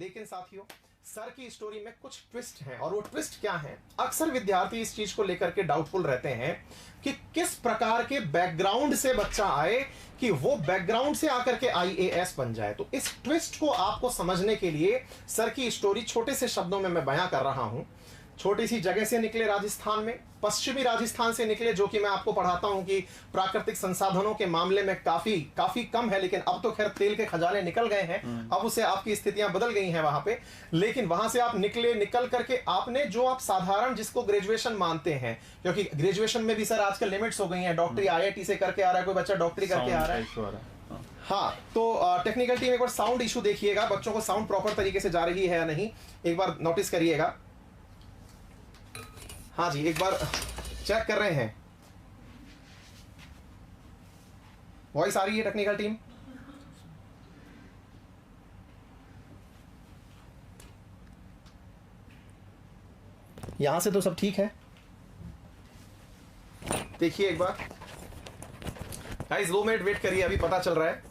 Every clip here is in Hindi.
लेकिन साथियों सर की स्टोरी में कुछ ट्विस्ट हैं, और वो ट्विस्ट क्या हैं? अक्सर विद्यार्थी इस चीज को लेकर के डाउटफुल रहते हैं कि किस प्रकार के बैकग्राउंड से बच्चा आए कि वो बैकग्राउंड से आकर के आईएएस बन जाए। तो इस ट्विस्ट को आपको समझने के लिए सर की स्टोरी छोटे से शब्दों में मैं बयां कर रहा हूं। छोटी सी जगह से निकले राजस्थान में, पश्चिमी राजस्थान से निकले, जो कि मैं आपको पढ़ाता हूं कि प्राकृतिक संसाधनों के मामले में काफी कम है, लेकिन अब तो खैर तेल के खजाने निकल गए हैं, अब उसे आपकी स्थितियां बदल गई हैं वहां पे। लेकिन वहां से आप निकल करके आपने जो आप साधारण जिसको ग्रेजुएशन मानते हैं, क्योंकि ग्रेजुएशन में भी सर आजकल लिमिट्स हो गई हैं। डॉक्टरी आईआईटी से करके आ रहा है, कोई बच्चा डॉक्टरी करके आ रहा है। हाँ, तो टेक्निकल टीम एक बार साउंड इशू देखिएगा, बच्चों को साउंड प्रॉपर तरीके से जा रही है या नहीं, एक बार नोटिस करिएगा। हाँ जी, एक बार चेक कर रहे हैं। वॉइस आ रही है टेक्निकल टीम? यहां से तो सब ठीक है। देखिए एक बार गाइस, 2 मिनट वेट करिए, अभी पता चल रहा है।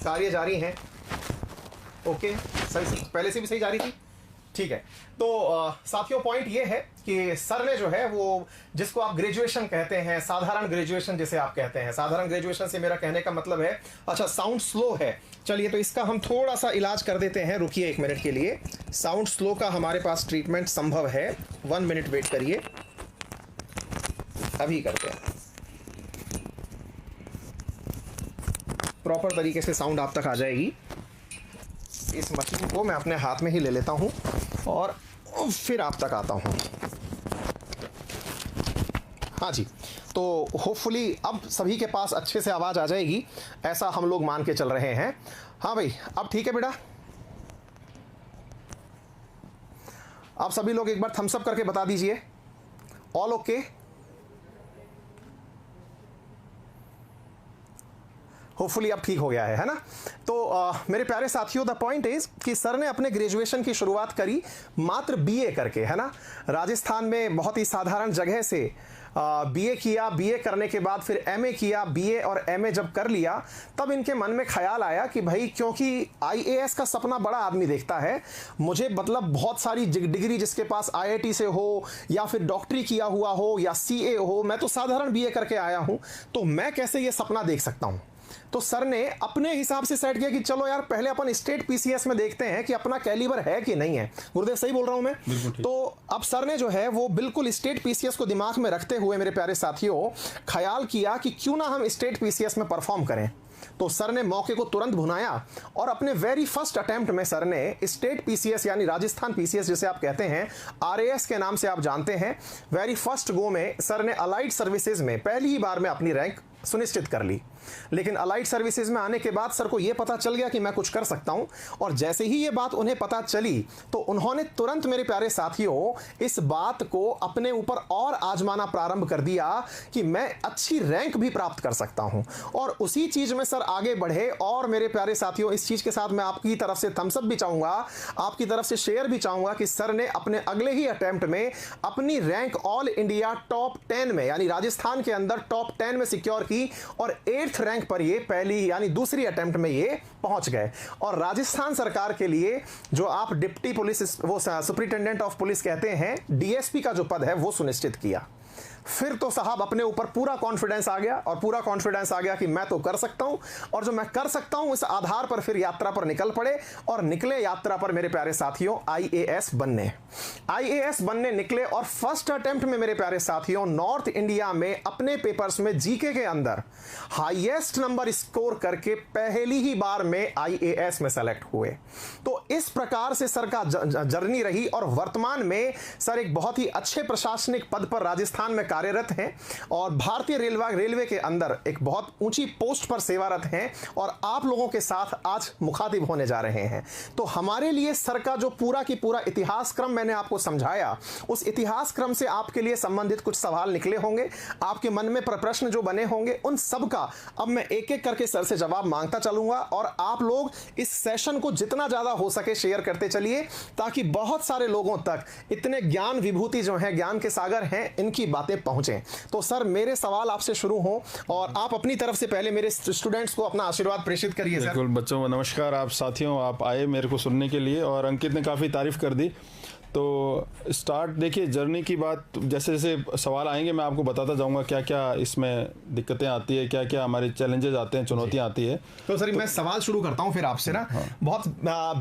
कार्य जारी है। ओके, सही, पहले से भी सही जा रही थी, ठीक है। तो साथियों पॉइंट ये है कि सर ने जो है वो जिसको आप ग्रेजुएशन कहते हैं, साधारण ग्रेजुएशन जिसे आप कहते हैं, साधारण ग्रेजुएशन से मेरा कहने का मतलब है, अच्छा साउंड स्लो है, चलिए तो इसका हम थोड़ा सा इलाज कर देते हैं, रुकिए 1 मिनट के लिए। साउंड स्लो का हमारे पास ट्रीटमेंट संभव है, 1 मिनट वेट करिए, अभी करते हैं। प्रॉपर तरीके से साउंड आप तक आ जाएगी। इस मशीन को मैं अपने हाथ में ही ले लेता हूं और फिर आप तक आता हूं। हाँ जी, तो होपफुली अब सभी के पास अच्छे से आवाज़ आ जाएगी, ऐसा हम लोग मान के चल रहे हैं। हाँ भाई, अब ठीक है बेटा? आप सभी लोग एक बार थम्स अप करके बता दीजिए, ऑल ओके? होपफुली अब ठीक हो गया है ना? तो मेरे प्यारे साथियों, द पॉइंट इज कि सर ने अपने ग्रेजुएशन की शुरुआत करी मात्र बीए करके, है ना? राजस्थान में बहुत ही साधारण जगह से बीए किया, बीए करने के बाद फिर एमए किया, बीए और एमए जब कर लिया तब इनके मन में ख्याल आया कि भाई, क्योंकि आईएएस का सपना बड़ा आदमी देखता है, मुझे मतलब बहुत सारी डिग्री जिसके पास आईआईटी से हो या फिर डॉक्टरी किया हुआ हो या सीए हो, मैं तो साधारण बीए करके आया हूं, तो मैं कैसे ये सपना देख सकता हूं? तो सर ने अपने हिसाब से सेट किया कि चलो यार, पहले अपन स्टेट पीसीएस में देखते हैं कि अपना कैलिबर है कि नहीं है। गुरुदेव सही बोल रहा हूं मैं? तो अब सर ने जो है वो बिल्कुल स्टेट पीसीएस को दिमाग में रखते हुए मेरे प्यारे साथियों ख्याल किया कि क्यों ना हम स्टेट पीसीएस में परफॉर्म करें। तो सर ने मौके को तुरंत भुनाया और अपने वेरी फर्स्ट अटेम्प्ट में सर ने स्टेट पीसीएस यानी राजस्थान पीसीएस जिसे आप कहते हैं, आरएएस के नाम से आप जानते हैं, वेरी फर्स्ट गो में सर ने अलाइड सर्विसेज में पहली ही बार में अपनी रैंक सुनिश्चित कर ली। लेकिन अलाइड सर्विसेज में आने के बाद सर को यह पता चल गया कि मैं कुछ कर सकता हूं, और जैसे ही यह बात उन्हें पता चली तो उन्होंने तुरंत मेरे प्यारे साथियों इस बात को अपने ऊपर और आजमाना प्रारंभ कर दिया कि मैं अच्छी रैंक भी प्राप्त कर सकता हूं, और उसी चीज में सर आगे बढ़े। और मेरे प्यारे साथियों, इस चीज के साथ मैं आपकी तरफ से थम्स अप भी चाहूंगा, आपकी तरफ से शेयर भी चाहूंगा कि सर ने अपने अगले ही अटेम्प्ट में अपनी रैंक ऑल इंडिया टॉप 10 में यानी राजस्थान के अंदर टॉप 10 में सिक्योर की, और 8th रैंक पर ये पहली यानी दूसरी अटेम्प्ट में ये पहुंच गए। और राजस्थान सरकार के लिए जो आप डिप्टी पुलिस वो सुपरिटेंडेंट ऑफ पुलिस कहते हैं, डीएसपी का जो पद है वो सुनिश्चित किया। फिर तो साहब अपने ऊपर पूरा कॉन्फिडेंस आ गया, और पूरा कॉन्फिडेंस आ गया कि मैं तो कर सकता हूं, और जो मैं कर सकता हूं इस आधार पर फिर यात्रा पर निकल पड़े, और निकले यात्रा पर मेरे प्यारे साथियों आईएएस बनने निकले। और फर्स्ट अटेम्प्ट में मेरे प्यारे साथियों नॉर्थ इंडिया में अपने पेपर्स में जीके के अंदर हाईएस्ट नंबर स्कोर करके पहली ही बार में आईएएस में सेलेक्ट हुए। तो इस प्रकार से सर का जर्नी रही, और वर्तमान में सर एक बहुत ही अच्छे प्रशासनिक पद पर राजस्थान में कार्यरत हैं, और भारतीय रेलवे के अंदर एक बहुत ऊंची पोस्ट पर सेवारत हैं, और आप लोगों के साथ आज मुखातिब होने जा रहे हैं। तो हमारे लिए सर का जो पूरा की पूरा इतिहास क्रम मैंने आपको समझाया, उस इतिहास क्रम से आपके लिए संबंधित कुछ सवाल निकले होंगे, आपके मन में प्रश्न जो बने होंगे, उन सब का अब मैं एक एक करके सर से जवाब मांगता चलूंगा। और आप लोग इस सेशन को जितना ज्यादा हो सके शेयर करते चलिए, ताकि बहुत सारे लोगों तक इतने ज्ञान विभूति जो है, ज्ञान के सागर हैं, इनकी बातें पहुंचे। तो सर मेरे सवाल आपसे शुरू हों और आप अपनी तरफ से पहले मेरे स्टूडेंट्स को अपना आशीर्वाद प्रेषित करिए। सर बिल्कुल बच्चों, नमस्कार। आप साथियों, आप आए मेरे को सुनने के लिए और अंकित ने काफ़ी तारीफ कर दी। तो स्टार्ट देखिए, जर्नी की बात जैसे जैसे सवाल आएंगे मैं आपको बताता जाऊंगा क्या क्या इसमें दिक्कतें आती है, क्या क्या हमारे चैलेंजेस आते हैं, चुनौतियां आती है। तो सर मैं सवाल शुरू करता हूं फिर आपसे ना। बहुत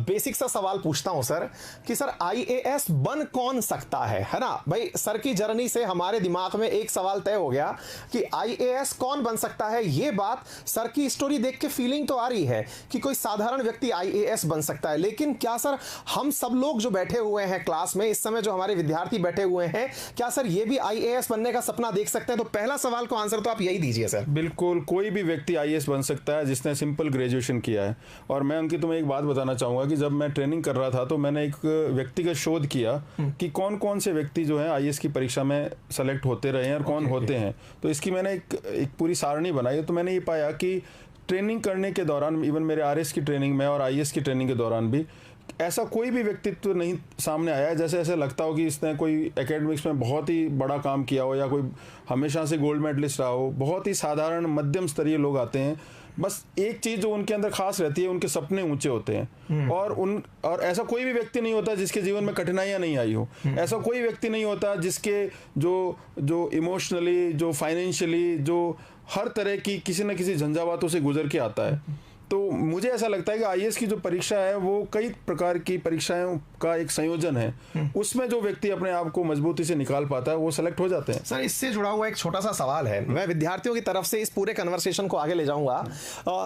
बेसिक सा सवाल पूछता हूं सर कि सर आईएएस बन कौन सकता है ना भाई। सर की जर्नी से हमारे दिमाग में एक सवाल तय हो गया कि आईएएस कौन बन सकता है। ये बात सर की स्टोरी देख के फीलिंग तो आ रही है कि कोई साधारण व्यक्ति आईएएस बन सकता है, लेकिन क्या सर हम सब लोग जो बैठे हुए हैं क्लास में इस समय, जो हमारे विद्यार्थी बैठे हुए हैं, क्या सर ये भी आईएएस बनने का सपना देख सकते हैं? तो पहला सवाल को आंसर तो आप यही दीजिए सर। बिल्कुल, कोई भी व्यक्ति आईएएस बन सकता है जिसने सिंपल ग्रेजुएशन किया है। और मैं अंकित तुम्हें एक बात बताना चाहूंगा कि जब मैं ट्रेनिंग कर रहा था तो मैंने एक व्यक्तिगत शोध किया कि कौन कौन से व्यक्ति जो है आईएएस की परीक्षा में सेलेक्ट होते रहे हैं और कौन होते हैं। तो इसकी मैंने एक पूरी सारणी बनाई। तो मैंने ये पाया कि ट्रेनिंग करने के दौरान, इवन मेरे आरएस की ट्रेनिंग में और आईएएस की ट्रेनिंग के दौरान भी, ऐसा कोई भी व्यक्तित्व नहीं सामने आया जैसे ऐसे लगता हो कि इसने कोई एकेडमिक्स में बहुत ही बड़ा काम किया हो या कोई हमेशा से गोल्ड मेडलिस्ट रहा हो। बहुत ही साधारण मध्यम स्तरीय लोग आते हैं। बस एक चीज़ जो उनके अंदर खास रहती है, उनके सपने ऊंचे होते हैं। और ऐसा कोई भी व्यक्ति नहीं होता जिसके जीवन में कठिनाइयां नहीं आई हो। ऐसा कोई व्यक्ति नहीं होता जिसके जो इमोशनली, जो फाइनेंशियली, जो हर तरह की किसी न किसी झंझावातों से गुजर के आता है। तो मुझे ऐसा लगता है कि आईएएस की जो परीक्षा है वो कई प्रकार की परीक्षाओं का एक संयोजन है। उसमें जो व्यक्ति अपने आप को मजबूती से निकाल पाता है वो सेलेक्ट हो जाते हैं। सर इससे जुड़ा हुआ एक छोटा सा सवाल है, मैं विद्यार्थियों की तरफ से इस पूरे कन्वर्सेशन को आगे ले जाऊंगा।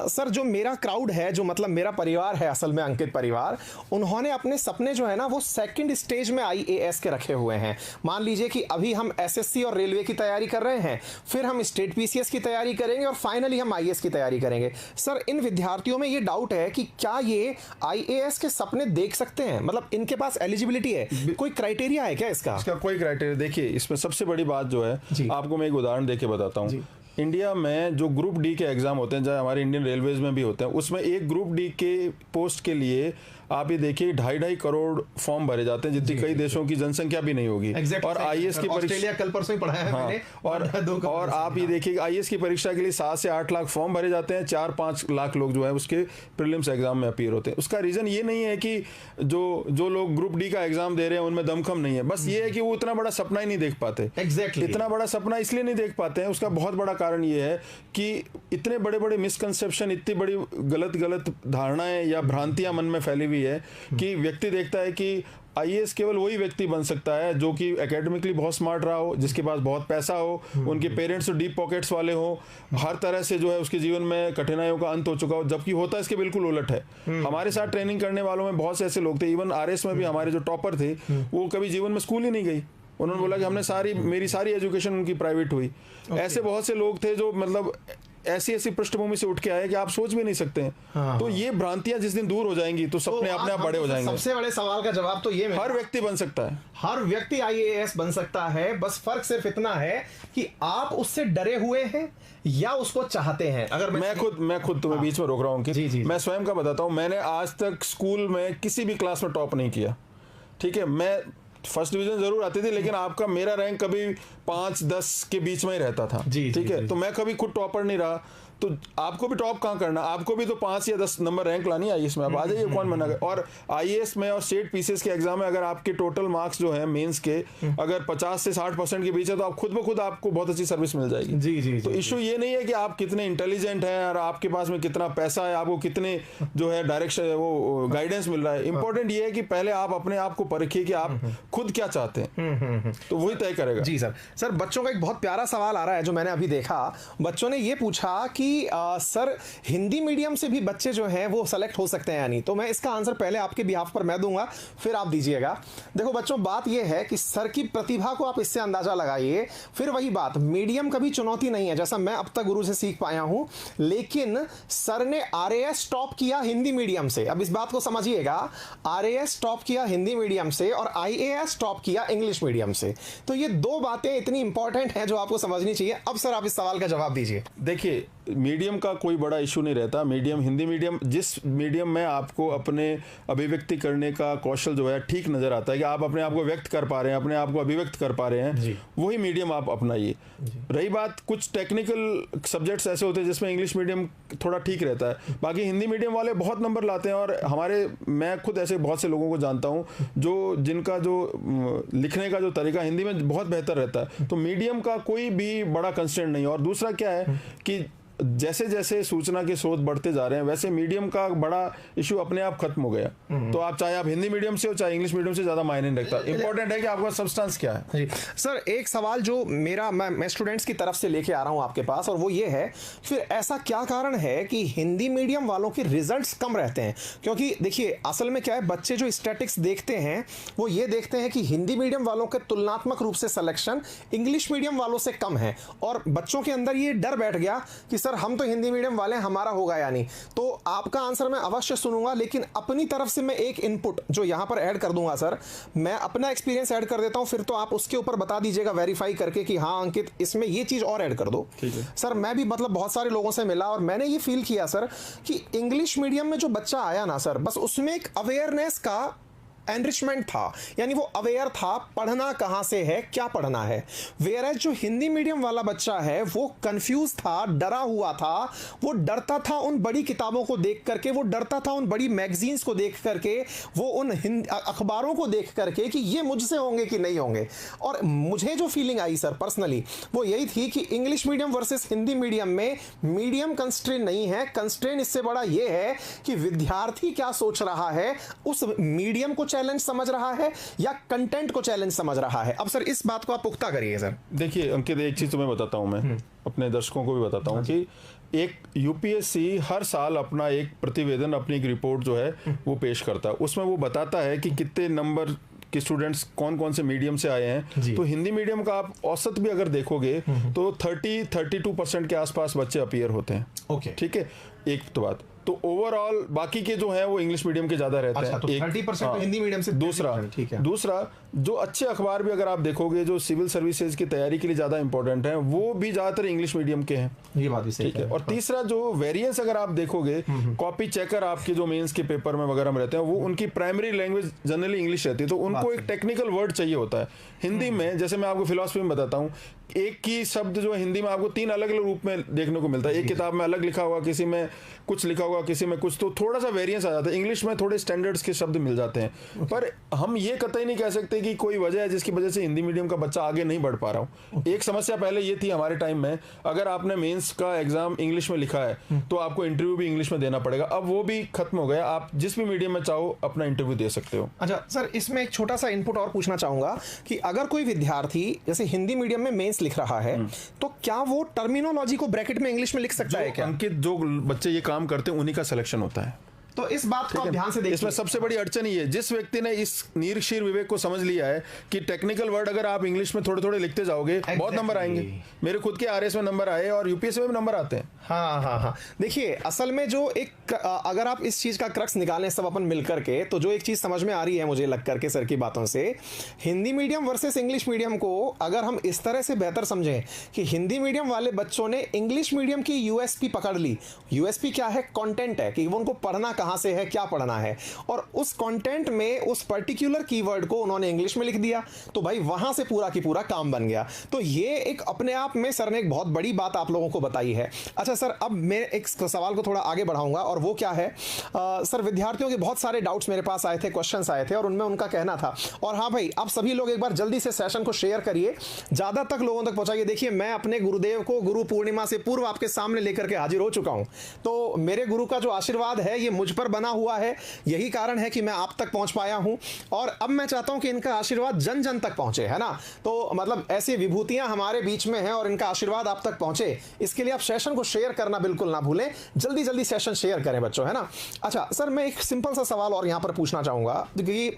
सर जो मेरा क्राउड है, जो मतलब मेरा परिवार है असल में, अंकित परिवार, उन्होंने अपने सपने जो है ना वो सेकंड स्टेज में आईएएस के रखे हुए हैं। मान लीजिए कि अभी हम एसएससी और रेलवे की तैयारी कर रहे हैं, फिर हम स्टेट पीसीएस की तैयारी करेंगे और फाइनली हम आईएएस की तैयारी करेंगे। सर इन विद्यार्थियों में ये डाउट है कि क्या ये आईएएस के सपने देख सकते हैं? मतलब इनके पास एलिजिबिलिटी है, कोई क्राइटेरिया है क्या इसका? इसका कोई क्राइटेरिया, देखिए इसमें सबसे बड़ी बात जो है, आपको मैं एक उदाहरण देके बताता हूँ। इंडिया में जो ग्रुप डी के एग्जाम होते हैं, चाहे हमारे इंडियन रेलवेज में भी होते हैं, उसमें एक ग्रुप डी के पोस्ट के लिए आप ये देखिए 2.5 करोड़ फॉर्म भरे जाते हैं, जितनी कई देशों की जनसंख्या भी नहीं होगी। और आईएएस की परीक्षा कल परसों ही पढ़ा है मैंने। और आप ये देखिए आईएएस की परीक्षा के लिए 7 से 8 लाख फॉर्म भरे जाते हैं, 4-5 लाख लोग जो है उसके प्रीलिम्स एग्जाम में अपीयर होते हैं। उसका रीजन ये नहीं है कि जो लोग ग्रुप डी का एग्जाम दे रहे हैं उनमें दमखम नहीं है, बस ये है कि वो इतना बड़ा सपना ही नहीं देख पाते। इतना बड़ा सपना इसलिए नहीं देख पाते हैं, उसका बहुत बड़ा कारण ये है कि इतने बड़े बड़े मिसकंसेप्शन, इतनी बड़ी गलत धारणाएं या भ्रांतियां मन में फैली हुई है कि व्यक्ति देखता है कि आईएएस केवल वही व्यक्ति बन सकता है जो कि एकेडमिकली बहुत स्मार्ट रहा हो, जिसके पास बहुत पैसा हो, उनके पेरेंट्स डीप पॉकेट्स वाले हो, हर तरह से जो है उसके जीवन में कठिनाइयों का अंत हो चुका हो। जबकि होता इसके बिल्कुल उलट है। हमारे साथ ट्रेनिंग करने वालों में बहुत से ऐसे लोग थे, इवन आरएस में भी हमारे जो टॉपर थे वो कभी जीवन में स्कूल ही नहीं गई। उन्होंने बोला कि हमने मेरी सारी एजुकेशन उनकी प्राइवेट हुई। ऐसे बहुत से लोग थे जो मतलब ऐसी पृष्ठभूमि से उठ के आए कि आप सोच भी नहीं सकते हैं। तो ये भ्रांतियां जिस दिन दूर हो जाएंगी तो सपने अपने आप बड़े हो जाएंगे। सबसे बड़े सवाल का जवाब तो ये, हर व्यक्ति बन सकता है, हर व्यक्ति आईएएस बन सकता है। बस फर्क सिर्फ इतना है कि आप उससे डरे हुए हैं या उसको चाहते हैं। अगर मैं खुद तुम्हें बीच में रोक रहा हूँ कि मैं स्वयं का बताता हूँ। मैंने आज तक स्कूल में किसी भी क्लास में टॉप नहीं किया, ठीक है। मैं फर्स्ट डिवीजन जरूर आती थी, लेकिन आपका मेरा रैंक कभी 5-10 के बीच में ही रहता था, ठीक है। तो मैं कभी खुद टॉपर नहीं रहा। तो आपको भी टॉप कहाँ करना, आपको भी तो 5 या 10 नंबर रैंक लानी है आईएएस में। आप आ जाइए, कौन मना कर। और आईएएस में और स्टेट पीसीएस के एग्जाम में अगर आपके टोटल मार्क्स जो है मेंस के अगर 50 से 60% के बीच है तो आप खुद ब खुद आपको बहुत अच्छी सर्विस मिल जाएगी। तो इशू ये नहीं है कि आप कितने इंटेलिजेंट हैं और आपके पास में कितना पैसा है, आपको कितने जो है डायरेक्शन वो गाइडेंस मिल रहा है। इंपॉर्टेंट ये है कि पहले आप अपने आप को परखिए कि आप खुद क्या चाहते हैं, तो वही तय करेगा। जी सर बच्चों का एक बहुत प्यारा सवाल आ रहा है जो मैंने अभी देखा। बच्चों ने ये पूछा कि सर हिंदी मीडियम से भी बच्चे जो हैं वो सेलेक्ट हो सकते हैं या नहीं। तो मैं इसका आंसर पहले आपके बिहाफ पर मैं दूंगा, फिर आप दीजिएगा। देखो बच्चों, बात ये है कि सर की प्रतिभा को आप इससे अंदाजा लगाइए। फिर वही बात, मीडियम कभी चुनौती नहीं है, जैसा मैं अब तक गुरु से सीख पाया हूं। लेकिन सर ने आरएएस टॉप किया हिंदी मीडियम से। अब इस बात को समझिएगा, आरएएस टॉप किया हिंदी मीडियम से और आईएएस टॉप किया इंग्लिश मीडियम से। तो ये दो बातें इतनी इंपॉर्टेंट हैं जो आपको समझनी चाहिए। अब सर आप इस सवाल का जवाब दीजिए। देखिए, मीडियम का कोई बड़ा इशू नहीं रहता। मीडियम, हिंदी मीडियम, जिस मीडियम में आपको अपने अभिव्यक्ति करने का कौशल जो है ठीक नजर आता है कि आप अपने आप को व्यक्त कर पा रहे हैं, अपने आप को अभिव्यक्त कर पा रहे हैं, वही मीडियम आप अपनाइए। रही बात, कुछ टेक्निकल सब्जेक्ट्स ऐसे होते हैं जिसमें इंग्लिश मीडियम थोड़ा ठीक रहता है, बाकी हिंदी मीडियम वाले बहुत नंबर लाते हैं। और मैं खुद ऐसे बहुत से लोगों को जानता हूँ जिनका जो लिखने का जो तरीका हिंदी में बहुत बेहतर रहता है। तो मीडियम का कोई भी बड़ा कंस्ट्रेंट नहीं है। और दूसरा क्या है कि जैसे जैसे सूचना के स्रोत बढ़ते जा रहे हैं वैसे मीडियम का बड़ा इशू अपने आप खत्म हो गया। तो आप चाहे आप हिंदी मीडियम से हो चाहे इंग्लिश मीडियम से, ज्यादा मायने नहीं रखता। इंपॉर्टेंट है कि आपका सब्सटेंस क्या है। सर एक सवाल जो मैं स्टूडेंट्स की तरफ से लेके आ रहा हूं आपके पास, और वो ये है, फिर ऐसा क्या कारण है कि हिंदी मीडियम वालों के रिजल्ट्स कम रहते हैं? क्योंकि देखिए असल में क्या है, बच्चे जो स्टैटिक्स देखते हैं वो ये देखते हैं कि हिंदी मीडियम वालों के तुलनात्मक रूप से सिलेक्शन इंग्लिश मीडियम वालों से कम है, और बच्चों के अंदर ये डर बैठ गया कि सर हम तो हिंदी मीडियम वाले, हमारा होगा या नहीं। तो आपका आंसर मैं अवश्य सुनूंगा, लेकिन अपनी तरफ से मैं एक इनपुट जो यहां पर ऐड कर दूंगा सर, मैं अपना एक्सपीरियंस ऐड कर देता हूं, फिर तो आप उसके ऊपर बता दीजिएगा वेरीफाई करके कि हाँ अंकित इसमें ये चीज और ऐड कर दो। सर मैं भी मतलब बहुत सारे लोगों से मिला और मैंने ये फील किया सर कि इंग्लिश मीडियम में जो बच्चा आया ना सर, बस उसमें एक अवेयरनेस का एनरिचमेंट था, यानी वो अवेयर था पढ़ना कहां से है, क्या पढ़ना है। वेयरएज जो हिंदी मीडियम वाला बच्चा है वो कंफ्यूज था, डरा हुआ था, वो डरता था उन बड़ी किताबों को देख करके, वो डरता था उन बड़ी मैगजीन्स को देख करके, वो उन अखबारों को देख करके कि ये मुझसे होंगे कि नहीं होंगे। और मुझे जो फीलिंग आई सर पर्सनली वो यही थी कि English medium versus Hindi medium में मीडियम कंस्ट्रेन नहीं है, कंस्ट्रेन इससे बड़ा ये है कि विद्यार्थी क्या सोच रहा है, उस मीडियम को चैलेंज समझ रहा है या कंटेंट को चैलेंज समझ रहा है। अब सर इस बात को आप पुख्ता करिए सर। देखिए अंकित, एक चीज तुम्हें बताता हूं, मैं अपने दर्शकों को भी बताता हूं कि एक यूपीएससी हर साल अपना एक प्रतिवेदन, अपनी एक रिपोर्ट जो है वो पेश करता है। उसमें वो बताता है कि कितने नंबर के स्टूडेंट्स कौन कौन से मीडियम से आए हैं। तो हिंदी मीडियम का आप औसत भी अगर देखोगे तो 30-32% के आसपास बच्चे अपीयर होते हैं। ओके, ठीक है, एक तो बात। तो ओवरऑल बाकी के जो है वो इंग्लिश मीडियम के ज्यादा रहते हैं। तो 30% तो हिंदी मीडियम से। दूसरा जो अच्छे अखबार भी अगर आप देखोगे जो सिविल सर्विसेज की तैयारी के लिए ज्यादा इंपॉर्टेंट है वो भी ज्यादातर इंग्लिश मीडियम के हैं। ये बात भी सही है। और तीसरा जो वेरिएंस अगर आप देखोगे, कॉपी चेकर आपके जो मेंस के पेपर में वगैरह में रहते हैं वो उनकी प्राइमरी लैंग्वेज जनरली इंग्लिश रहती है, तो उनको एक टेक्निकल वर्ड चाहिए होता है। हिंदी में जैसे मैं आपको फिलॉसफी में बताता हूँ, एक ही शब्द जो है हिंदी में आपको 3 अलग अलग रूप में देखने को मिलता है। एक किताब में अलग लिखा होगा, किसी में कुछ लिखा होगा, किसी में कुछ, तो थोड़ा सा वेरिएंस आ जाता है। इंग्लिश में थोड़े स्टैंडर्ड्स के शब्द मिल जाते हैं। पर हम ये कतई नहीं कह सकते कि कोई वजह है जिसकी वजह से हिंदी मीडियम का बच्चा आगे नहीं बढ़ पा रहा हूँ। एक समस्या पहले ये थी हमारे टाइम में, अगर आपने मेंस का एग्जाम इंग्लिश में लिखा है तो आपको इंटरव्यू भी इंग्लिश में देना पड़ेगा। अब वो भी खत्म हो गया, आप जिस भी मीडियम में चाहो अपना इंटरव्यू दे सकते हो। अच्छा सर, इसमें एक छोटा सा इनपुट और पूछना चाहूंगा कि अगर कोई विद्यार्थी जैसे हिंदी मीडियम में मेंस लिख रहा है तो क्या वो टर्मिनोलॉजी को ब्रैकेट में इंग्लिश में लिख सकता है क्या? अंकित, जो बच्चे ये काम करते हैं उन्हीं का सिलेक्शन होता है। तो इस बात को आप ध्यान से देखिए। इसमें सबसे बड़ी अड़चन ये है, जिस व्यक्ति ने इस नीरशीर विवेक को समझ लिया है कि टेक्निकल वर्ड अगर आप इंग्लिश में थोड़े थोड़े लिखते जाओगे बहुत नंबर आएंगे। मेरे खुद के आरएस में नंबर आए और यूपीएससी में भी नंबर आते हैं। हाँ। देखिए असल में जो एक अगर आप इस चीज का क्रक्स निकालें सब अपन मिलकर के, तो जो एक चीज समझ में आ रही है मुझे लग करके सर की बातों से, Hindi medium versus English medium को अगर हम इस तरह से बेहतर समझें कि हिंदी मीडियम वाले बच्चों ने इंग्लिश मीडियम की यूएसपी पकड़ ली। यूएसपी क्या है? कंटेंट है कि वो उनको पढ़ना कहां से है, क्या पढ़ना है, और उस कंटेंट में उस पर्टिकुलर कीवर्ड को उन्होंने इंग्लिश में लिख दिया, तो भाई वहां से पूरा की पूरा काम बन गया। तो ये एक अपने आप में सर ने एक बहुत बड़ी बात आप लोगों को बताई है। अच्छा सर, अब मैं एक सवाल को थोड़ा आगे बढ़ाऊंगा, और वो क्या है सर, विद्यार्थियों के बहुत सारे डाउट्स मेरे पास आए थे, क्वेश्चंस आए थे, और उनमें उनका कहना था, और हाँ भाई आप सभी लोग एक बार जल्दी से सेशन को शेयर करिए, ज्यादा तक लोगों तक पहुंचाइए। देखिए मैं अपने गुरुदेव को गुरु पूर्णिमा से पूर्व आपके सामने लेकर के हाजिर हो चुका हूं, तो मेरे गुरु का जो आशीर्वाद है ये मुझ पर बना हुआ है, यही कारण है कि मैं आप तक पहुंच पाया हूं, और अब मैं चाहता हूं कि इनका आशीर्वाद जन जन तक पहुंचे, है ना। तो मतलब ऐसी विभूतियां हमारे बीच में हैं और इनका आशीर्वाद आप तक पहुंचे, इसके लिए आप सेशन को शेयर करना बिल्कुल ना भूलें, जल्दी जल्दी सेशन शेयर करें बच्चों, है ना। अच्छा सर, मैं एक सिंपल सा सवाल और यहां पर पूछना चाहूंगा कि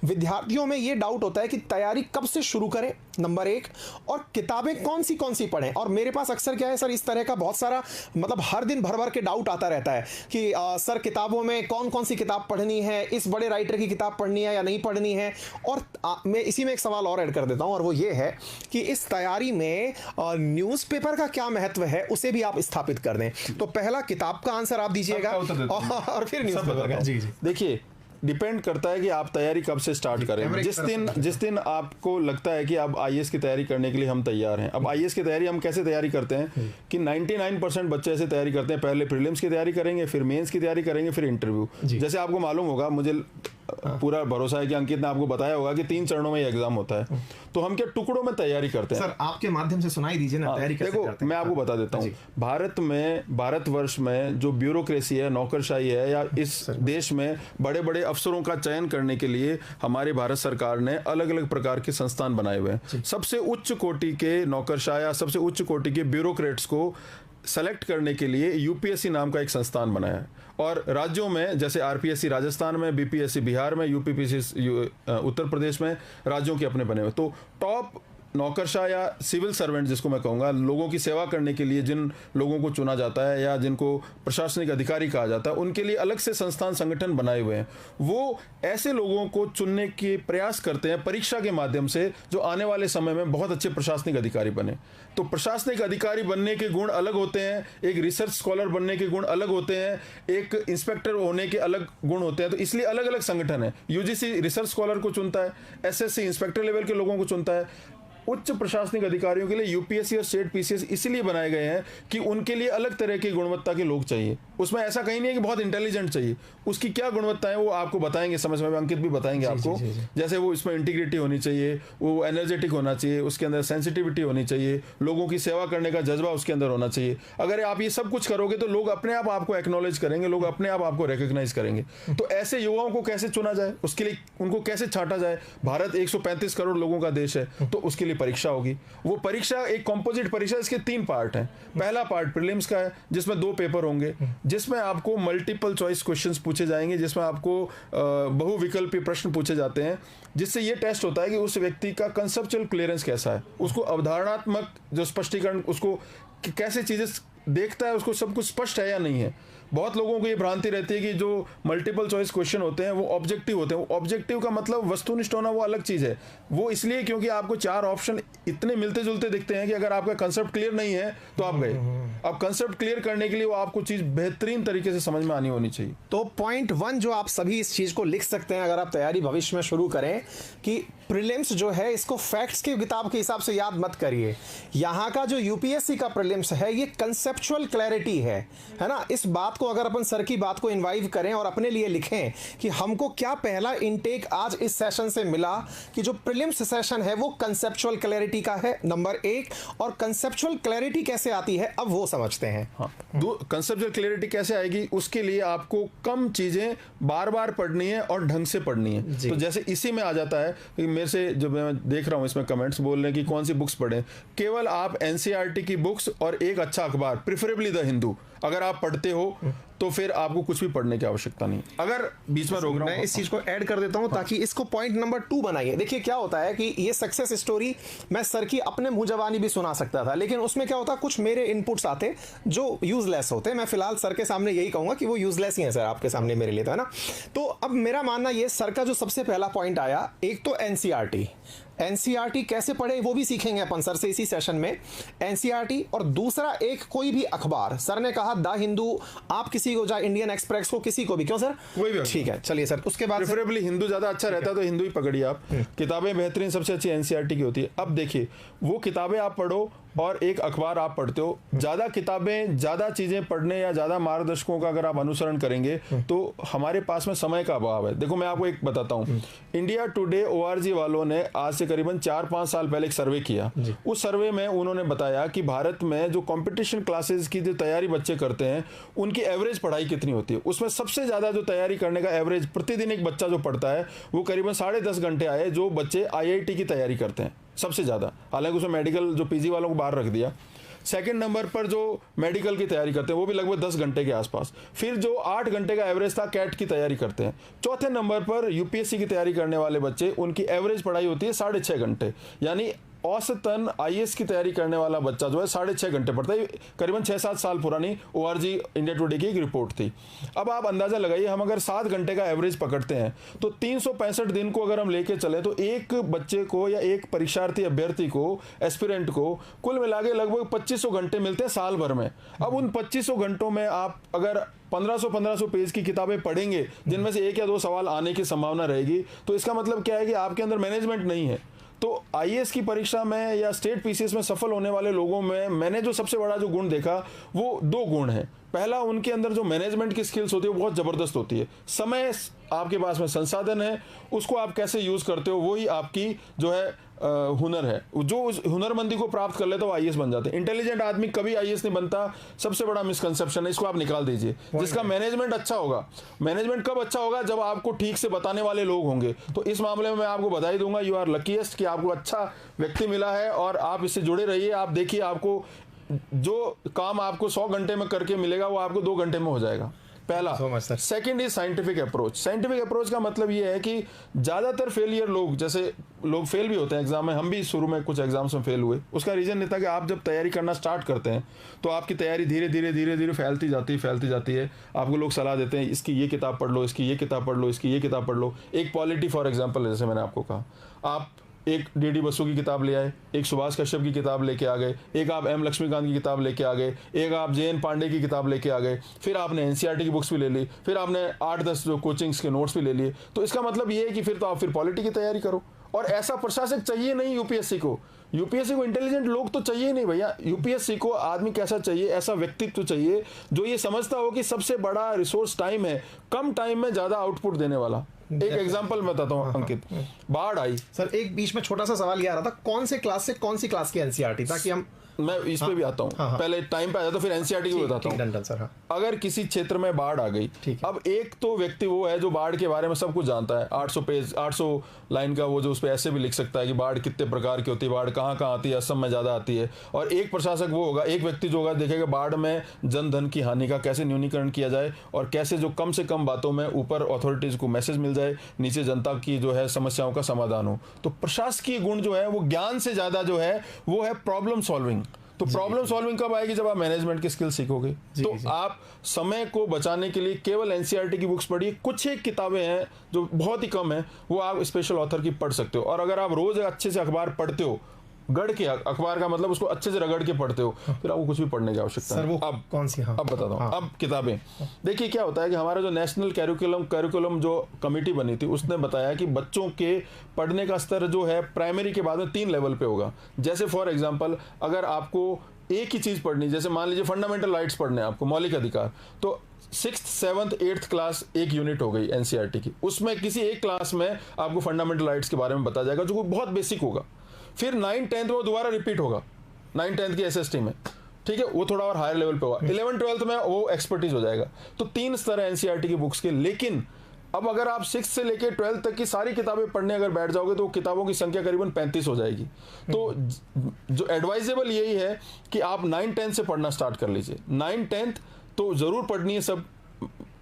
विद्यार्थियों में यह डाउट होता है कि तैयारी कब से शुरू करें, नंबर 1, और किताबें कौन सी पढ़ें। और मेरे पास अक्सर क्या है सर, इस तरह का बहुत सारा मतलब हर दिन भर भर के डाउट आता रहता है कि सर किताबों में कौन सी किताब पढ़नी है, इस बड़े राइटर की किताब पढ़नी है या नहीं पढ़नी है। और मैं इसी में एक सवाल और ऐड कर देता हूं, और वो ये है कि इस तैयारी में न्यूज़पेपर का क्या महत्व है, उसे भी आप इस स्थापित कर दें। तो पहला किताब का आंसर आप दीजिएगा और फिर न्यूज़पेपर का। जी जी, देखिए डिपेंड करता है कि आप तैयारी कब से स्टार्ट करें। जिस दिन आपको लगता है कि अब आईएएस की तैयारी करने के लिए हम तैयार हैं। अब आईएएस की तैयारी हम कैसे तैयारी करते हैं कि 99% बच्चे ऐसे तैयारी करते हैं, पहले प्रीलिम्स की तैयारी करेंगे, फिर मेंस की तैयारी करेंगे, फिर इंटरव्यू। जैसे आपको मालूम होगा, मुझे पूरा भरोसा है कि अंकित ने आपको बताया होगा कि 3 चरणों में एग्जाम होता है। तो हम क्या टुकड़ों में तैयारी करते हैं? सर आपके माध्यम से सुनाई दीजिए ना, तैयारी कैसे करते हैं? मैं आपको बता देता हूँ। भारतवर्ष में जो ब्यूरोक्रेसी है, नौकरशाही है, या इस देश में बड़े बड़े अफसरों का चयन करने के लिए हमारी भारत सरकार ने अलग अलग प्रकार के संस्थान बनाए हुए हैं। सबसे उच्च कोटि के नौकरशाह या सबसे उच्च कोटि के ब्यूरोक्रेट्स को सेलेक्ट करने के लिए यूपीएससी नाम का एक संस्थान बनाया है। और राज्यों में जैसे आरपीएससी राजस्थान में, बीपीएससी बिहार में, यूपीपीएससी उत्तर प्रदेश में, राज्यों के अपने बने हुए। तो टॉप नौकरशाह या सिविल सर्वेंट जिसको मैं कहूँगा, लोगों की सेवा करने के लिए जिन लोगों को चुना जाता है या जिनको प्रशासनिक अधिकारी कहा जाता है, उनके लिए अलग से संस्थान संगठन बनाए हुए हैं। वो ऐसे लोगों को चुनने के प्रयास करते हैं परीक्षा के माध्यम से, जो आने वाले समय में बहुत अच्छे प्रशासनिक अधिकारी बने। तो प्रशासनिक अधिकारी बनने के गुण अलग होते हैं, एक रिसर्च स्कॉलर बनने के गुण अलग होते हैं, एक इंस्पेक्टर होने के अलग गुण होते हैं। तो इसलिए अलग अलग संगठन है। यूजीसी रिसर्च स्कॉलर को चुनता है, एसएससी इंस्पेक्टर लेवल के लोगों को चुनता है। उच्च प्रशासनिक अधिकारियों के लिए यूपीएससी और स्टेट पीसीएस इसलिए बनाए गए हैं कि उनके लिए अलग तरह की गुणवत्ता के लोग चाहिए। उसमें ऐसा कहीं नहीं है कि बहुत इंटेलिजेंट चाहिए। उसकी क्या गुणवत्ता है वो आपको बताएंगे, समय में अंकित भी बताएंगे आपको। जैसे वो इसमें इंटीग्रिटी होनी चाहिए, वो एनर्जेटिक होना चाहिए, उसके अंदर सेंसिटिविटी होनी चाहिए, लोगों की सेवा करने का जज्बा उसके अंदर होना चाहिए। अगर आप ये सब कुछ करोगे तो लोग अपने आप आपको एक्नॉलेज करेंगे, लोग अपने आप आपको रिकॉग्नाइज करेंगे। तो ऐसे युवाओं को कैसे चुना जाए, उसके लिए उनको कैसे छांटा जाए? भारत 135 करोड़ लोगों का देश है, तो उसके लिए परीक्षा होगी। वो परीक्षा एक कंपोजिट परीक्षा, इसके 3 पार्ट हैं। पहला पार्ट प्रीलिम्स का है, जिसमें 2 पेपर होंगे, जिसमें आपको मल्टीपल चॉइस क्वेश्चंस पूछे जाएंगे, जिसमें आपको बहुविकल्पीय प्रश्न पूछे जाते हैं, जिससे ये टेस्ट होता है कि उस व्यक्ति का कंसेप्चुअल क्लियरेंस कैसा है, उसको अवधारणात्मक जो स्पष्टीकरण, उसको कैसे चीजें देखता है, उसको सब कुछ स्पष्ट है या नहीं है। बहुत लोगों को ये भ्रांति रहती है कि जो मल्टीपल चॉइस क्वेश्चन होते हैं वो ऑब्जेक्टिव होते हैं। ऑब्जेक्टिव का मतलब वस्तुनिष्ठ होना, वो अलग चीज है। वो इसलिए क्योंकि आपको 4 ऑप्शन इतने मिलते जुलते दिखते हैं कि अगर आपका कंसेप्ट क्लियर नहीं है तो आप गए। अब कंसेप्ट क्लियर करने के लिए वो आपको चीज बेहतरीन तरीके से समझ में आनी होनी चाहिए। तो पॉइंट 1 जो आप सभी इस चीज को लिख सकते हैं अगर आप तैयारी भविष्य में शुरू करें, कि प्रीलिम्स जो है इसको फैक्ट्स की किताब के हिसाब से याद मत करिए। यहाँ का जो यूपीएससी का प्रीलिम्स है ये कंसेप्चुअल क्लैरिटी है ना। इस बात को अगर अपन सर की बात को इन्वाइव करें और अपने लिए लिखें कि हमको क्या पहला इनटेक आज इस सेशन से मिला, कि जो प्रीलिम्स सेशन है वो कंसेप्चुअल क्लैरिटी का है, नंबर 1। और कंसेप्चुअल क्लैरिटी कैसे आती है अब वो समझते हैं। कंसेप्चुअल क्लैरिटी कैसे आएगी, उसके लिए आपको कम चीजें बार बार पढ़नी है और ढंग से पढ़नी है। तो जैसे इसी में आ जाता है कि मेरे से जब मैं देख रहा हूं इसमें कमेंट्स बोल रहे हैं कि कौन सी बुक्स पढ़ें, केवल आप एनसीईआरटी की बुक्स और एक अच्छा अखबार, प्रेफरेबली द हिंदू, अगर आप पढ़ते हो तो फिर आपको कुछ भी पढ़ने की आवश्यकता नहीं। अगर बीच में रोक रहा हूं, मैं इस चीज को ऐड कर देता हूं ताकि इसको पॉइंट नंबर 2 बनाइए। देखिए क्या होता है कि ये सक्सेस स्टोरी मैं सर की अपने मुंह जवानी भी सुना सकता था, लेकिन उसमें क्या होता, कुछ मेरे इनपुट्स आते जो यूजलेस होते। मैं फिलहाल सर के सामने यही कहूंगा कि वो यूजलेस ही है सर आपके सामने मेरे लिए, तो है ना। तो अब मेरा मानना ये, सर का जो सबसे पहला पॉइंट आया, एक तो एनसीईआरटी कैसे पढ़े वो भी सीखेंगे अपन सर से इसी सेशन में, एनसीईआरटी। और दूसरा एक कोई भी अखबार, सर ने कहा द हिंदू, आप किसी को जाए, इंडियन एक्सप्रेस को, किसी को भी, क्यों सर? कोई भी, ठीक है चलिए सर। उसके बाद प्रेफरेबली हिंदू ज्यादा अच्छा रहता है तो हिंदू ही पकड़िए आप। किताबें बेहतरीन सबसे अच्छी एनसीईआरटी की होती है। अब देखिए, वो किताबें आप पढ़ो और एक अखबार आप पढ़ते हो। ज्यादा किताबें, ज्यादा चीजें पढ़ने या ज्यादा मार्गदर्शकों का अगर आप अनुसरण करेंगे तो हमारे पास में समय का अभाव है। देखो मैं आपको एक बताता हूँ, इंडिया टुडे ORG वालों ने आज से करीबन 4-5 साल पहले एक सर्वे किया। उस सर्वे में उन्होंने बताया कि भारत में जो कंपटीशन क्लासेस की जो तैयारी बच्चे करते हैं उनकी एवरेज पढ़ाई कितनी होती है। उसमें सबसे ज्यादा जो तैयारी करने का एवरेज प्रतिदिन एक बच्चा जो पढ़ता है वो करीबन 10.5 घंटे आए, जो बच्चे IIT की तैयारी करते हैं सबसे ज्यादा। हालांकि उसमें मेडिकल जो पीजी वालों को बाहर रख दिया। सेकंड नंबर पर जो मेडिकल की तैयारी करते हैं वो भी लगभग 10 घंटे के आसपास। फिर जो 8 घंटे का एवरेज था कैट की तैयारी करते हैं। चौथे नंबर पर यूपीएससी की तैयारी करने वाले बच्चे, उनकी एवरेज पढ़ाई होती है 6.5 घंटे। यानी औसतन आईएएस की तैयारी करने वाला बच्चा जो है 6.5 घंटे पढ़ता है। करीबन 6-7 साल पुरानी ORG इंडिया टुडे की एक रिपोर्ट थी। अब आप अंदाजा लगाइए, हम अगर 7 घंटे का एवरेज पकड़ते हैं तो 365 दिन को अगर हम लेके चले तो एक बच्चे को या एक परीक्षार्थी अभ्यर्थी को, एस्पिरेंट को कुल मिला के लगभग 2500 घंटे मिलते हैं साल भर में। अब उन 2500 घंटों में आप अगर 1500 पेज की किताबें पढ़ेंगे जिनमें से 1 या 2 सवाल आने की संभावना रहेगी, तो इसका मतलब क्या है कि आपके अंदर मैनेजमेंट नहीं है। तो आईएएस की परीक्षा में या स्टेट पीसीएस में सफल होने वाले लोगों में मैंने जो सबसे बड़ा जो गुण देखा वो 2 गुण है। पहला, उनके अंदर जो मैनेजमेंट की स्किल्स होती है वो बहुत जबरदस्त होती है। समय आपके पास में संसाधन है, उसको आप कैसे यूज करते हो वही आपकी जो है हुनर है। जो उस हुनरमंदी को प्राप्त कर लेता है वो आईएएस बन जाते हैं। इंटेलिजेंट आदमी कभी आईएएस नहीं बनता, सबसे बड़ा मिसकंसेप्शन है, इसको आप निकाल दीजिए। जिसका मैनेजमेंट अच्छा होगा, मैनेजमेंट कब अच्छा होगा, जब आपको ठीक से बताने वाले लोग होंगे। तो इस मामले में मैं आपको बधाई दूंगा, यू आर लकीएस्ट कि आपको अच्छा व्यक्ति मिला है और आप इससे जुड़े रहिए। आप देखिए, आपको जो काम आपको 100 घंटे में करके मिलेगा वो आपको 2 घंटे में हो जाएगा, पहला। Second is scientific approach. Scientific approach का मतलब ये है कि ज्यादातर फेलियर लोग, जैसे लोग फेल भी होते हैं एग्जाम में, हम भी शुरू में कुछ एग्जाम्स में फेल हुए। उसका रीजन नहीं था कि आप जब तैयारी करना स्टार्ट करते हैं तो आपकी तैयारी धीरे धीरे फैलती जाती है। आपको लोग सलाह देते हैं, इसकी ये किताब पढ़ लो, इसकी ये किताब पढ़ लो, इसकी ये किताब पढ़ लो। एक पॉलिटी फॉर एग्जाम्पल, जैसे मैंने आपको कहा, आप एक डीडी बसु की किताब ले आए, एक सुभाष कश्यप की किताब लेके आ गए, एक आप एम लक्ष्मीकांत की किताब लेके आ गए, एक आप JN पांडे की किताब लेके आ गए, फिर आपने एनसीईआरटी की बुक्स भी ले ली, फिर आपने 8-10 जो कोचिंग्स के नोट्स भी ले लिए। तो इसका मतलब ये है कि फिर तो आप फिर पॉलिटी की तैयारी करो। और ऐसा प्रशासक चाहिए नहीं यूपीएससी को। यूपीएससी को इंटेलिजेंट लोग तो चाहिए नहीं भैया। यूपीएससी को आदमी कैसा चाहिए, ऐसा व्यक्तित्व चाहिए जो ये समझता हो कि सबसे बड़ा रिसोर्स टाइम है, कम टाइम में ज्यादा आउटपुट देने वाला। एक एग्जांपल मैं बताता हूँ अंकित, बाढ़ आई सर, एक बीच में छोटा सा सवाल ये आ रहा था, कौन से क्लास से कौन सी क्लास की एनसीईआरटी, ताकि हम मैं इस पे भी आता हूँ। पहले टाइम पे आ जाता हूँ, फिर एनसीईआरटी को बताता हूँ। अगर किसी क्षेत्र में बाढ़ आ गई, अब एक तो व्यक्ति वो है जो बाढ़ के बारे में सब कुछ जानता है, 800 लाइन का वो जो उस पर ऐसे भी लिख सकता है कि बाढ़ कितने प्रकार की होती है, बाढ़ कहाँ कहाँ आती है, असम में ज्यादा आती है। और एक प्रशासक वो होगा, एक व्यक्ति जो होगा देखेगा बाढ़ में जन धन की हानि का कैसे न्यूनीकरण किया जाए और कैसे जो कम से कम बातों में ऊपर अथॉरिटीज को मैसेज मिल जाए, नीचे जनता की जो है समस्याओं का समाधान हो। तो प्रशासकीय गुण जो है वो ज्ञान से ज्यादा जो है वो है प्रॉब्लम सॉल्विंग। तो प्रॉब्लम सॉल्विंग कब आएगी, जब आप मैनेजमेंट की स्किल सीखोगे। तो आप समय को बचाने के लिए केवल एनसीईआरटी की बुक्स पढ़िए। कुछ एक किताबें हैं जो बहुत ही कम है, वो आप स्पेशल ऑथर की पढ़ सकते हो। और अगर आप रोज अच्छे से अखबार पढ़ते हो, गढ़ के अखबार का मतलब उसको अच्छे से रगड़ के पढ़ते हो, फिर आपको कुछ भी पढ़ने की आवश्यकता नहीं। अब कौन सी, अब बताता हूँ। अब किताबें देखिए, क्या होता है कि हमारा जो नेशनल कैरिकुलम जो कमेटी बनी थी उसने बताया कि बच्चों के पढ़ने का स्तर जो है प्राइमरी के बाद में 3 लेवल पे होगा। जैसे फॉर एग्जाम्पल, अगर आपको एक ही चीज पढ़नी, जैसे मान लीजिए फंडामेंटल राइट्स पढ़ने आपको, मौलिक अधिकार, तो 6th, 7th, 8th क्लास एक यूनिट हो गई एनसीईआरटी की। उसमें किसी एक क्लास में आपको फंडामेंटल राइट्स के बारे में बताया जाएगा जो बहुत बेसिक होगा। फिर 9th, 10th में वो दोबारा रिपीट होगा 9th, 10th की एसएसटी में, ठीक है, वो थोड़ा और हायर लेवल पे होगा। 11th, 12th में वो एक्सपर्टीज हो जाएगा। तो 3 स्तर है एनसीईआरटी की बुक्स के। लेकिन अब अगर आप 6th से लेकर 12th तक की सारी किताबें पढ़ने अगर बैठ जाओगे तो किताबों की संख्या करीबन 35 हो जाएगी। तो जो एडवाइजेबल यही है कि आप 9th, 10th से पढ़ना स्टार्ट कर लीजिए। 9th, 10th तो जरूर पढ़नी है सब।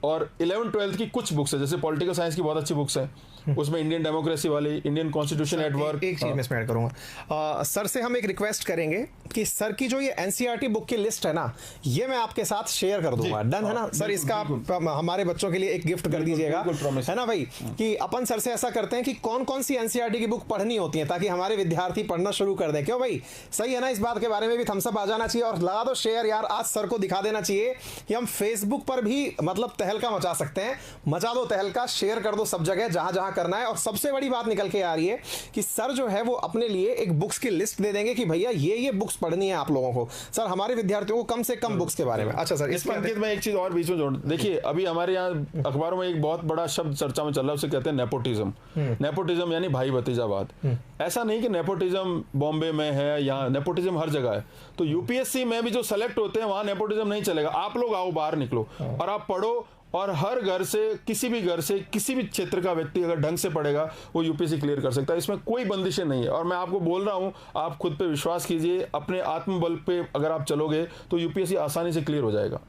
और 11th, 12th की कुछ बुक्स है, जैसे पॉलिटिकल साइंस की बहुत अच्छी बुक्स है, उसमें इंडियन डेमोक्रेसी वाली, इंडियन कॉन्स्टिट्यूशन एट वर्क। एक चीज मैं इसमें ऐड करूंगा, सर से हम एक रिक्वेस्ट करेंगे कि सर की जो ये एनसीईआरटी बुक की लिस्ट है ना, ये मैं आपके साथ शेयर कर दूंगा। डन है ना सर? इसका आप हमारे बच्चों के लिए एक गिफ्ट कर दीजिएगा, है ना भाई? कि अपन सर से ऐसा करते हैं कि कौन कौन सी एनसीईआरटी की बुक पढ़नी होती है ताकि हमारे विद्यार्थी पढ़ना शुरू कर दें। क्यों भाई, सही है ना? इस बात के बारे में भी थम्स अप आ जाना चाहिए और लगा दो शेयर यार। आज सर को दिखा देना चाहिए कि हम फेसबुक पर भी मतलब तहलका मचा सकते हैं। मचा दो तहलका, शेयर कर दो सब जगह जहां जहां करना है। और सबसे बड़ी बात निकल के आ रही है कि सर जो है वो अपने लिए एक बुक्स की लिस्ट दे देंगे कि भैया ये बुक्स पढ़नी है आप लोगों को। सर हमारे विद्यार्थियों को कम से कम बुक्स के बारे में। अच्छा सर, इसमें अंकित मैं एक चीज और बीच में जोड़, देखिए अभी हमारे यहाँ अखबारों में एक बहुत बड़ा शब्द चर्चा में चल रहा है, उसे कहते हैं नेपोटिज्म। नेपोटिज्म यानी भाई भतीजावाद। ऐसा नहीं कि नेपोटिज्म बॉम्बे में है, यहाँ नेपोटिज्म हर जगह है। तो यूपीएससी में भी जो सेलेक्ट होते हैं वहां नेपोटिज्म नहीं चलेगा। आप लोग आओ, बाहर निकलो और आप पढ़ो। और हर घर से, किसी भी घर से, किसी भी क्षेत्र का व्यक्ति अगर ढंग से पढ़ेगा वो यूपीएससी क्लियर कर सकता है। इसमें कोई बंदिशें नहीं है। और मैं आपको बोल रहा हूं, आप खुद पे विश्वास कीजिए, अपने आत्मबल पे अगर आप चलोगे तो यूपीएससी आसानी से क्लियर हो जाएगा।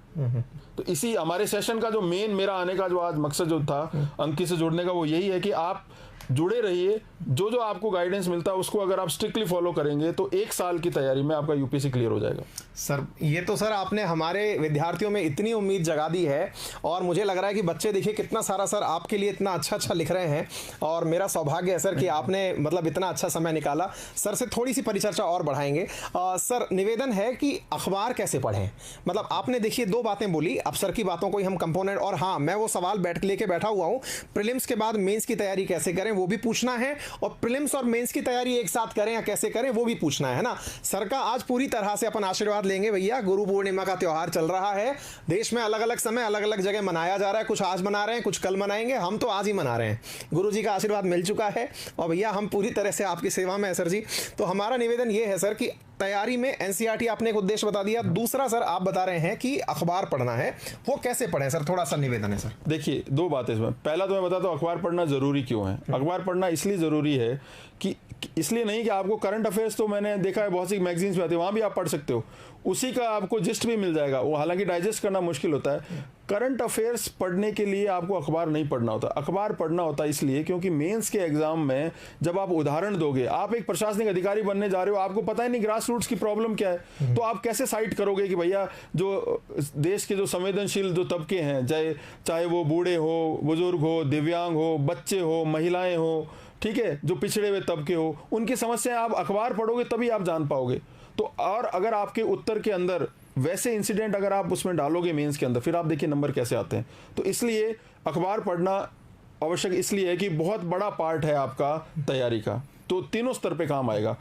तो इसी हमारे सेशन का जो मेन मेरा आने का जो आज मकसद जो था अंकित से जुड़ने का, वो यही है कि आप जुड़े रहिए, जो जो आपको गाइडेंस मिलता है उसको अगर आप स्ट्रिक्टली फॉलो करेंगे तो 1 साल की तैयारी में आपका यूपीएससी क्लियर हो जाएगा। सर ये तो सर आपने हमारे विद्यार्थियों में इतनी उम्मीद जगा दी है, और मुझे लग रहा है कि बच्चे देखिए कितना सारा सर आपके लिए इतना अच्छा लिख रहे हैं, और मेरा सौभाग्य है सर कि आपने मतलब इतना अच्छा समय निकाला। सर से थोड़ी सी परिचर्चा और बढ़ाएंगे। सर निवेदन है कि अखबार कैसे पढ़ें, मतलब आपने देखिए 2 बातें बोली, अब सर की बातों को ही हम कंपोनेंट, और हाँ मैं वो सवाल लेके बैठा हुआ हूँ, प्रीलिम्स के बाद मेंस की तैयारी कैसे करें वो भी पूछना है, और प्रीलिम्स और मेंस की तैयारी एक साथ करें या कैसे करें वो भी पूछना है ना। सर का आज पूरी तरह से अपन आशीर्वाद लेंगे भैया। गुरु पूर्णिमा का त्योहार चल रहा है, देश में अलग अलग समय अलग अलग जगह मनाया जा रहा है, कुछ आज मना रहे हैं कुछ कल मनाएंगे, हम तो आज ही मना रहे हैं। गुरु जी का आशीर्वाद मिल चुका है और भैया हम पूरी तरह से आपकी सेवा में है सर जी। तो हमारा निवेदन ये है सर कि तैयारी में एनसीईआरटी आपने एक उद्देश्य बता दिया, दूसरा सर आप बता रहे हैं कि अखबार पढ़ना है, वो कैसे पढ़ें सर, थोड़ा सा निवेदन है सर। देखिए 2 बातें इसमें, पहला तो मैं बताता हूँ अखबार पढ़ना जरूरी क्यों है। अखबार पढ़ना इसलिए जरूरी है कि इसलिए नहीं कि आपको करंट अफेयर्स तो मैंने देखा है बहुत सी मैगजीन्स में आती है, वहां भी आप पढ़ सकते हो, उसी का आपको जिस्ट भी मिल जाएगा, वो हालांकि डाइजेस्ट करना मुश्किल होता है। करंट अफेयर्स पढ़ने के लिए आपको अखबार नहीं पढ़ना होता, अखबार पढ़ना होता है इसलिए क्योंकि मेंस के एग्जाम में जब आप उदाहरण दोगे, आप एक प्रशासनिक अधिकारी बनने जा रहे हो, आपको पता ही नहीं ग्रास रूट्स की प्रॉब्लम क्या है, तो आप कैसे साइट करोगे कि भैया जो देश के जो संवेदनशील जो तबके हैं, चाहे वो बूढ़े हो, बुजुर्ग हो, दिव्यांग हो, बच्चे हो, महिलाएं हो, ठीक है, जो पिछड़े हुए तबके हो, उनकी समस्याएं आप अखबार पढ़ोगे तभी आप जान पाओगे। तो और अगर आपके उत्तर के अंदर वैसे इंसिडेंट अगर आप उसमें डालोगे मेंस के अंदर, फिर आप देखिए नंबर कैसे आते हैं। तो इसलिए अखबार पढ़ना आवश्यक इसलिए है कि बहुत बड़ा पार्ट है आपका तैयारी का, तो तीनों स्तर पे काम आएगा।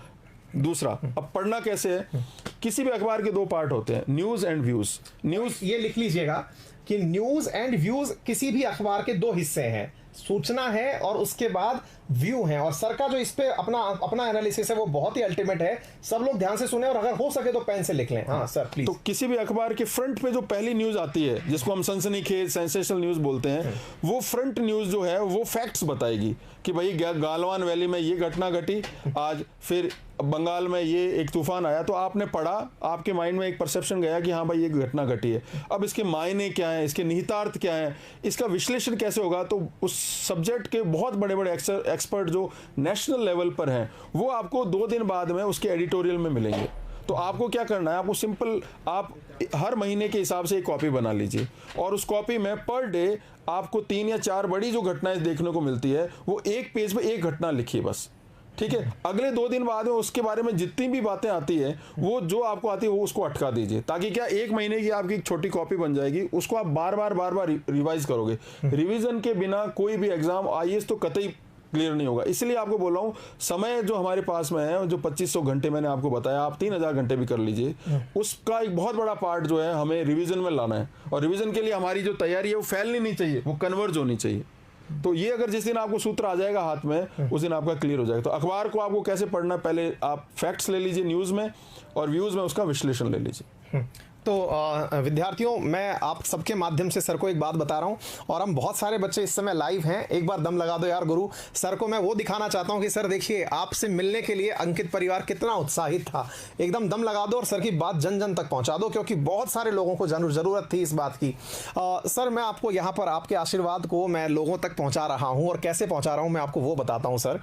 दूसरा, अब पढ़ना कैसे है, किसी भी अखबार के 2 पार्ट होते हैं, न्यूज एंड व्यूज। न्यूज ये लिख लीजिएगा कि न्यूज एंड व्यूज किसी भी अखबार के 2 हिस्से हैं, सूचना है और उसके बाद व्यू है। और सर का जो इस पे अपना एनालिसिस है वो बहुत ही अल्टीमेट है, सब लोग ध्यान से सुने और अगर हो सके तो पेन से लिख लें। हाँ सर प्लीज। तो किसी भी अखबार के फ्रंट पे जो पहली न्यूज आती है जिसको हम सनसनीखेज सेंसेशनल न्यूज बोलते हैं, वो फ्रंट न्यूज जो है वो फैक्ट्स बताएगी कि भाई गालवान वैली में ये घटना घटी आज, फिर बंगाल में ये एक तूफान आया, तो आपने पढ़ा, आपके माइंड में एक परसेप्शन गया कि हाँ भाई ये घटना घटी है। अब इसके मायने क्या है, इसके निहितार्थ क्या है, इसका विश्लेषण कैसे होगा, तो उस सब्जेक्ट के बहुत बड़े बड़े एक्सपर्ट जो नेशनल लेवल पर हैं वो आपको 2 दिन बाद में उसके एडिटोरियल में मिलेंगे। तो आपको क्या करना है, आपको सिंपल आप हर महीने के हिसाब से एक कॉपी बना लीजिए और उस कॉपी में पर डे आपको 3 या 4 बड़ी जो घटनाएं देखने को मिलती है वो एक पेज पे एक घटना लिखिए बस, ठीक है। अगले 2 दिन बाद में उसके बारे में जितनी भी बातें आती है वो जो आपको आती है वो उसको अटका दीजिए, ताकि क्या 1 महीने की आपकी एक छोटी कॉपी बन जाएगी, उसको आप बार बार रिवाइज करोगे। रिवीजन के बिना कोई भी एग्जाम आईएएस तो कतई क्लियर नहीं होगा। इसलिए आपको बोल रहा हूँ समय जो हमारे पास में है, जो 2500 घंटे मैंने आपको बताया, आप 3000 घंटे भी कर लीजिए, उसका एक बहुत बड़ा पार्ट जो है हमें रिवीजन में लाना है। और रिवीजन के लिए हमारी जो तैयारी है वो फैलनी नहीं चाहिए, वो कन्वर्ज होनी चाहिए। तो ये अगर जिस दिन आपको सूत्र आ जाएगा हाथ में उस दिन आपका क्लियर हो जाएगा। तो अखबार को आपको कैसे पढ़ना, पहले आप फैक्ट्स ले लीजिए न्यूज में और व्यूज में उसका विश्लेषण ले लीजिए। तो विद्यार्थियों मैं आप सबके माध्यम से सर को एक बात बता रहा हूं, और हम बहुत सारे बच्चे इस समय लाइव हैं, एक बार दम लगा दो यार गुरु। सर को मैं वो दिखाना चाहता हूं कि सर देखिए आपसे मिलने के लिए अंकित परिवार कितना उत्साहित था, एकदम दम लगा दो और सर की बात जन जन तक पहुंचा दो, क्योंकि बहुत सारे लोगों को जरूरत थी इस बात की। सर मैं आपको यहाँ पर आपके आशीर्वाद को मैं लोगों तक पहुंचा रहा हूँ, और कैसे पहुंचा रहा हूँ मैं आपको वो बताता हूँ सर।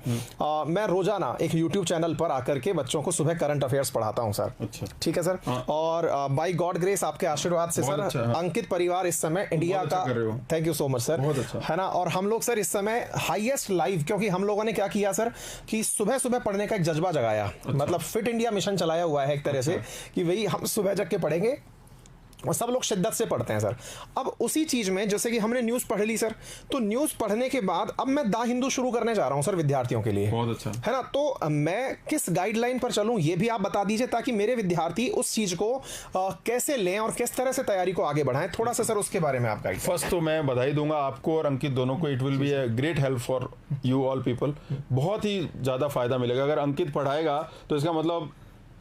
मैं रोजाना एक यूट्यूब चैनल पर आकर के बच्चों को सुबह करंट अफेयर्स पढ़ाता हूँ सर। अच्छा। ठीक है सर। और बाई गॉड ग्रेस आपके आशीर्वाद से सर अच्छा, अंकित परिवार इस समय इंडिया का, thank you so much sir, अच्छा। है ना। और हम लोग सर इस समय हाईएस्ट लाइव, क्योंकि हम लोगों ने क्या किया सर कि सुबह सुबह पढ़ने का एक जज्बा जगाया। अच्छा। मतलब फिट इंडिया मिशन चलाया हुआ है एक तरह से कि वही हम सुबह जग के पढ़ेंगे और सब लोग शिद्दत से पढ़ते हैं सर। अब उसी चीज में जैसे कि हमने न्यूज पढ़ ली सर, तो न्यूज पढ़ने के बाद अब मैं द हिंदू शुरू करने जा रहा हूं सर विद्यार्थियों के लिए। बहुत अच्छा, है ना। तो मैं किस गाइडलाइन पर चलूं ये भी आप बता दीजिए, ताकि मेरे विद्यार्थी उस चीज को कैसे लें और किस तरह से तैयारी को आगे बढ़ाएं, थोड़ा सा सर उसके बारे में आप गाइड। फर्स्ट तो मैं बधाई दूंगा आपको और अंकित दोनों को, it will be a great help for you all people. बहुत ही ज्यादा फायदा मिलेगा अगर अंकित पढ़ाएगा, तो इसका मतलब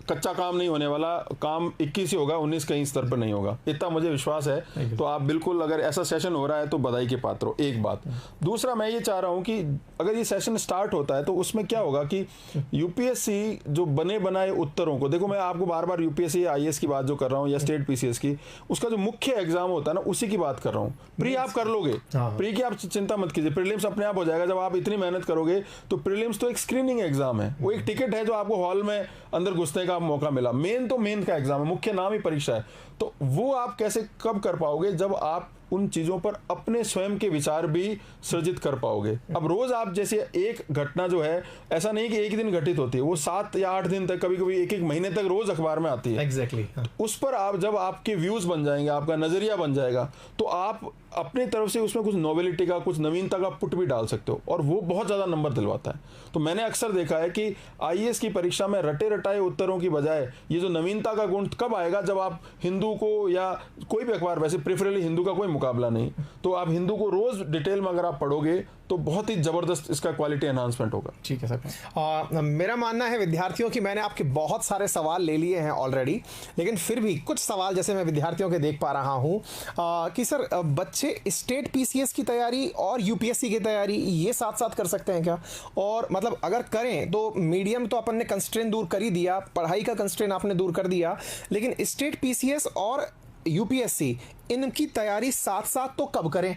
कच्चा काम नहीं होने वाला, काम 21 ही होगा, 19 कहीं स्तर पर नहीं होगा, इतना मुझे विश्वास है। तो आप बिल्कुल, अगर ऐसा सेशन हो रहा है तो बधाई के पात्र हो, एक बात। दूसरा, मैं ये चाह रहा हूं कि अगर ये सेशन स्टार्ट होता है तो उसमें क्या होगा कि यूपीएससी जो बने बनाए उत्तरों को, देखो मैं आपको बार बार यूपीएससी आईएएस की बात जो कर रहा हूं या स्टेट पीसीएस की, उसका जो मुख्य एग्जाम होता है ना, उसी की बात कर रहा हूं। प्री आप कर लोगे, प्री की आप चिंता मत कीजिए, प्रीलिम्स अपने आप हो जाएगा। जब आप इतनी मेहनत करोगे तो प्रीलिम्स तो एक स्क्रीनिंग एग्जाम है, वो एक टिकट है जो आपको हॉल में अंदर घुसने का मौका मिला। मेन तो मेन का एग्जाम है, मुख्य नाम ही परीक्षा है। तो वो आप कैसे कब कर पाओगे, जब आप उन चीजों पर अपने स्वयं के विचार भी सृजित कर पाओगे। अब रोज आप जैसे एक घटना जो है, ऐसा नहीं कि एक ही दिन घटित होती है, वो 7 या 8 दिन तक, कभी कभी एक महीने तक रोज अखबार में आती है। एग्जैक्टली। उस पर आप जब आपके व्यूज बन जाएंगे, आपका नजरिया बन जाएगा, तो आप अपनी तरफ से उसमें कुछ नोवेलिटी का, कुछ नवीनता का पुट भी डाल सकते हो, और वो बहुत ज्यादा नंबर दिलवाता है। तो मैंने अक्सर देखा है कि आईएएस की परीक्षा में रटे रटाए उत्तरों की बजाय ये जो नवीनता का गुण कब आएगा, जब आप हिंदू को, या कोई भी अखबार, वैसे प्रेफरेबली हिंदू का कोई मुकाबला नहीं, तो आप हिंदू को रोज डिटेल में अगर आप पढ़ोगे तो बहुत ही जबरदस्त इसका क्वालिटी एनहांसमेंट होगा। ठीक है सर। मेरा मानना है विद्यार्थियों की, मैंने आपके बहुत सारे सवाल ले लिए हैं ऑलरेडी, लेकिन फिर भी कुछ सवाल जैसे मैं विद्यार्थियों के देख पा रहा हूं कि सर बच्चे स्टेट पीसीएस की तैयारी और यूपीएससी की तैयारी ये साथ साथ कर सकते हैं क्या? और मतलब अगर करें तो मीडियम तो अपन ने कंस्ट्रेंट दूर कर ही दिया, पढ़ाई का कंस्ट्रेंट आपने दूर कर दिया, लेकिन स्टेट पीसीएस और यूपीएससी इनकी तैयारी साथ साथ तो कब करें,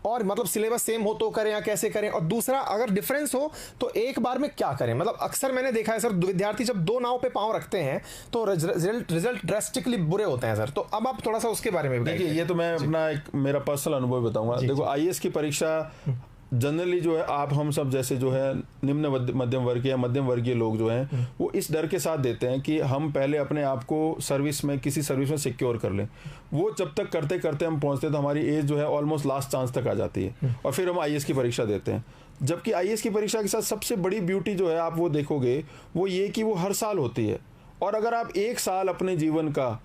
और मतलब सिलेबस सेम हो तो करें या कैसे करें? और दूसरा, अगर डिफरेंस हो तो एक बार में क्या करें? मतलब अक्सर मैंने देखा है सर, विद्यार्थी जब 2 नाव पे पांव रखते हैं तो रिजल्ट ड्रास्टिकली बुरे होते हैं सर। तो अब आप थोड़ा सा उसके बारे में देखिए, ये तो मैं अपना एक मेरा पर्सनल अनुभव बताऊंगा। देखो, आईएएस की परीक्षा जनरली जो है, आप हम सब जैसे जो है निम्न मध्यम वर्गीय या मध्यम वर्गीय लोग जो हैं, वो इस डर के साथ देते हैं कि हम पहले अपने आप को सर्विस में, किसी सर्विस में सिक्योर कर लें। वो जब तक करते करते हम पहुंचते तो हमारी एज जो है ऑलमोस्ट लास्ट चांस तक आ जाती है, और फिर हम आईएएस की परीक्षा देते हैं। जबकि आईएएस की परीक्षा के साथ सबसे बड़ी ब्यूटी जो है, आप वो देखोगे, वो ये कि वो हर साल होती है। और अगर आप 1 साल अपने जीवन का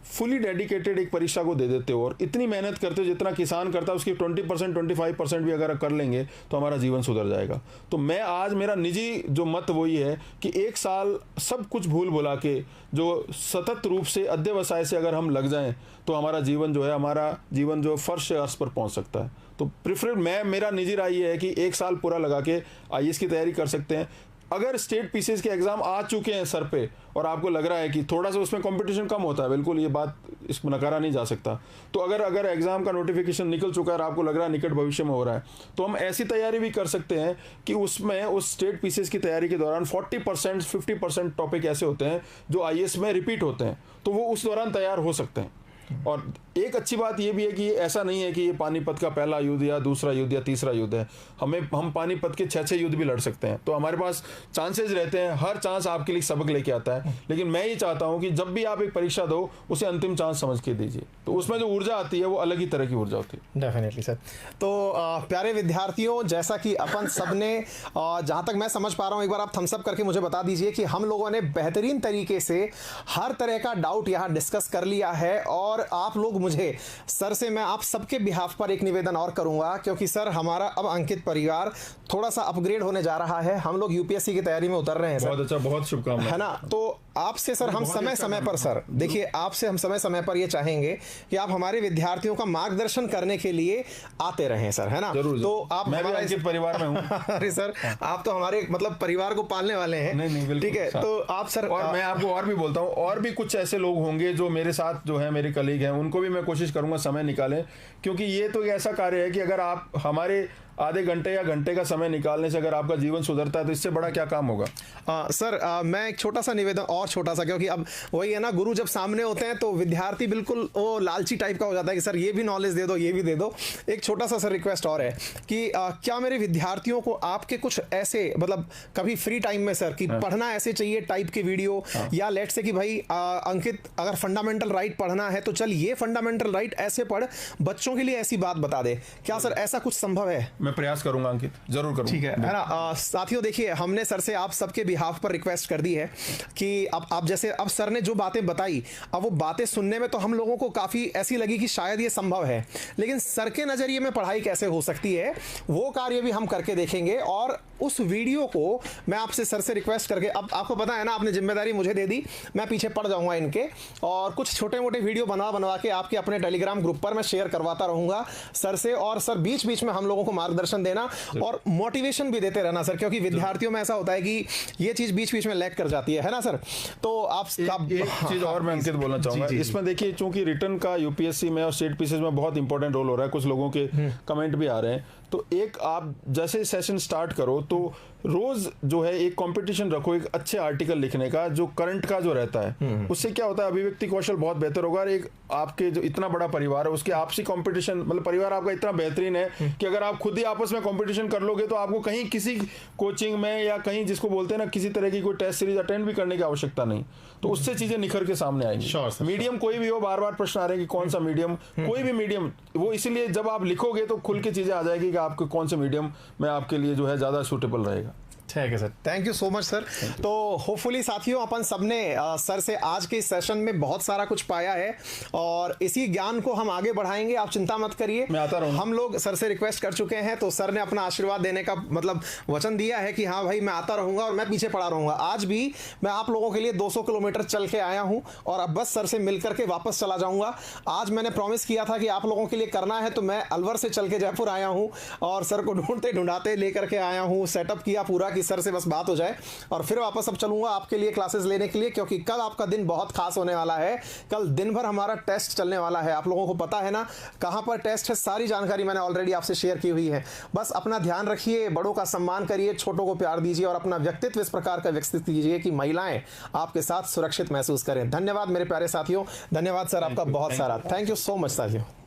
फुली डेडिकेटेड एक परीक्षा को दे देते हो और इतनी मेहनत करते हो जितना किसान करता है, उसकी 20% 25% भी अगर कर लेंगे तो हमारा जीवन सुधर जाएगा। तो मैं आज, मेरा निजी जो मत वही है कि 1 साल सब कुछ भूल भुला के जो सतत रूप से अध्यवसाय से अगर हम लग जाएं तो हमारा जीवन जो है, हमारा जीवन जो फर्श अर्श पर पहुंच सकता है। तो प्रेफर मेरा निजी राय ये है कि 1 साल पूरा लगा के आईएएस की तैयारी कर सकते हैं। अगर स्टेट पीसीएस के एग्जाम आ चुके हैं सर पे और आपको लग रहा है कि थोड़ा सा उसमें कंपटीशन कम होता है, बिल्कुल ये बात इसमें नकारा नहीं जा सकता, तो अगर एग्जाम का नोटिफिकेशन निकल चुका है और आपको लग रहा है निकट भविष्य में हो रहा है, तो हम ऐसी तैयारी भी कर सकते हैं कि उसमें उस स्टेट पीसीएस की तैयारी के दौरान 40% 50% टॉपिक ऐसे होते हैं जो आईएएस में रिपीट होते हैं, तो वो उस दौरान तैयार हो सकते हैं। और एक अच्छी बात यह भी है कि ऐसा नहीं है कि ये पानीपत का पहला युद्ध या दूसरा युद्ध या तीसरा युद्ध है, हम पानीपत के 6 युद्ध भी लड़ सकते हैं। तो हमारे पास चांसेस रहते हैं, हर चांस आपके लिए सबक लेके आता है। लेकिन मैं ये चाहता हूं कि जब भी आप एक परीक्षा दो, उसे अंतिम चांस समझ के दीजिए, तो उसमें जो ऊर्जा आती है वो अलग ही तरह की ऊर्जा होती है। Definitely sir. तो प्यारे विद्यार्थियों, जैसा कि अपन सबने, जहां तक मैं समझ पा रहा हूं, एक बार आप थम्स अप करके मुझे बता दीजिए कि हम लोगों ने बेहतरीन तरीके से हर तरह का डाउट यहां डिस्कस कर लिया है। और आप लोग, मुझे सर से, मैं आप सबके बिहाफ पर एक निवेदन और करूंगा, क्योंकि सर हमारा अब अंकित परिवार थोड़ा सा अपग्रेड होने जा रहा है, हम लोग यूपीएससी की तैयारी में उतर रहे हैं सर। बहुत अच्छा, बहुत शुभकामनाएं, है ना। तो आपसे सर हम समय समय पर, सर देखिए, आपसे हम समय समय पर ये चाहेंगे कि आप हमारे विद्यार्थियों का मार्गदर्शन करने के लिए आते रहें सर, है ना। जरूर, तो आप, मैं भी अंकित परिवार में हूं। अरे सर, आप तो हमारे मतलब परिवार को पालने वाले हैं। नहीं, बिल्कुल, ठीक है। तो आप सर, और मैं आपको और भी बोलता हूं, और भी कुछ ऐसे लोग होंगे जो मेरे साथ जो है मेरे कलीग हैं, उनको भी मैं कोशिश करूंगा समय निकालें, क्योंकि ये तो एक ऐसा कार्य है कि अगर आप हमारे आधे घंटे या घंटे का समय निकालने से अगर आपका जीवन सुधरता है तो इससे बड़ा क्या काम होगा। सर मैं एक छोटा सा निवेदन, और छोटा सा, क्योंकि अब वही है ना, गुरु जब सामने होते हैं तो विद्यार्थी बिल्कुल वो लालची टाइप का हो जाता है कि सर ये भी नॉलेज दे दो, ये भी दे दो। एक छोटा सा सर रिक्वेस्ट और है कि क्या मेरे विद्यार्थियों को आपके कुछ ऐसे, मतलब कभी फ्री टाइम में सर, कि पढ़ना ऐसे चाहिए टाइप के वीडियो, या लेट से कि भाई अंकित अगर फंडामेंटल राइट पढ़ना है तो चल ये फंडामेंटल राइट ऐसे पढ़, बच्चों के लिए ऐसी बात बता दे, क्या सर ऐसा कुछ संभव है? मैं प्रयास करूंगा अंकित, जरूर करूंगा। ठीक है ना। साथियों देखिए, हमने सर से आप सबके बिहाफ पर रिक्वेस्ट कर दी है कि अब आप जैसे अब सर ने जो बातें बताई, अब वो बातें सुनने में तो हम लोगों को काफ़ी ऐसी लगी कि शायद ये संभव है, लेकिन सर के नज़रिए में पढ़ाई कैसे हो सकती है वो कार्य भी हम करके देखेंगे। और उस वीडियो को मैं आपसे सर से रिक्वेस्ट करके, अब आपको पता है ना, आपने जिम्मेदारी मुझे दे दी, मैं पीछे पड़ जाऊंगा इनके, और कुछ छोटे मोटे वीडियो बनवा के आपके अपने टेलीग्राम ग्रुप पर मैं शेयर करवाता रहूंगा सर से। और सर बीच बीच में हम लोगों को मार्गदर्शन देना और मोटिवेशन भी देते रहना सर, क्योंकि विद्यार्थियों में ऐसा होता है कि ये चीज बीच बीच में लैग कर जाती है ना सर। तो आप एक चीज और मैं अंकित बोलना चाहूंगा इसमें, देखिए चूंकि रिटर्न का यूपीएससी में और स्टेट पीसीएस में बहुत इंपॉर्टेंट रोल हो रहा है, कुछ लोगों के कमेंट भी आ रहे हैं, तो एक आप जैसे सेशन स्टार्ट करो तो रोज जो है एक कंपटीशन रखो एक अच्छे आर्टिकल लिखने का जो करंट का जो रहता है। उससे क्या होता है, अभिव्यक्ति कौशल बहुत बेहतर होगा। और एक आपके जो इतना बड़ा परिवार है उसके आपसी कंपटीशन, मतलब परिवार आपका इतना बेहतरीन है कि अगर आप खुद ही आपस में कंपटीशन कर लोगे तो आपको कहीं किसी कोचिंग में या कहीं जिसको बोलते हैं ना किसी तरह की कोई टेस्ट सीरीज अटेंड भी करने की आवश्यकता नहीं, तो उससे चीजें निखर के सामने आएंगी। मीडियम कोई भी हो, बार बार प्रश्न आ रहे हैं कि कौन सा मीडियम, कोई भी मीडियम, वो इसीलिए जब आप लिखोगे तो खुल के चीजें आ जाएगी कि आपको कौन से मीडियम में आपके लिए जो है ज्यादा सूटेबल रहेगा। ठीक है sir, thank you so much sir. तो होपफुली साथियों अपन सबने सर से आज के इस सेशन में बहुत सारा कुछ पाया है और इसी ज्ञान को हम आगे बढ़ाएंगे, आप चिंता मत करिए। मैं आता रहूंगा। हम लोग सर से रिक्वेस्ट कर चुके हैं तो सर ने अपना आशीर्वाद देने का मतलब वचन दिया है कि हाँ भाई मैं आता रहूंगा और मैं पीछे पड़ा रहूंगा। आज भी मैं आप लोगों के लिए 200 किलोमीटर चल के आया हूं और अब बस सर से मिल करके वापस चला जाऊंगा। आज मैंने प्रॉमिस किया था कि आप लोगों के लिए करना है, तो मैं अलवर से चल के जयपुर आया हूं और सर को ढूंढते ढूंढाते लेकर के आया हूं, सेटअप किया पूरा कि सर से बस बात हो जाए और फिर वापस अब चलूंगा आपके लिए क्लासेस लेने के लिए, क्योंकि कल आपका दिन बहुत खास होने वाला है। कल दिन भर हमारा टेस्ट चलने वाला है, आप लोगों को पता है ना कहां पर टेस्ट है, सारी जानकारी मैंने ऑलरेडी आपसे शेयर की हुई है। बस अपना ध्यान रखिए, बड़ों का सम्मान करिए, छोटों को प्यार दीजिए और अपना व्यक्तित्व इस प्रकार का विकसित कीजिए कि महिलाएं आपके साथ सुरक्षित महसूस करें। धन्यवाद मेरे प्यारे साथियों, धन्यवाद सर आपका बहुत सारा, थैंक यू सो मच साथियों।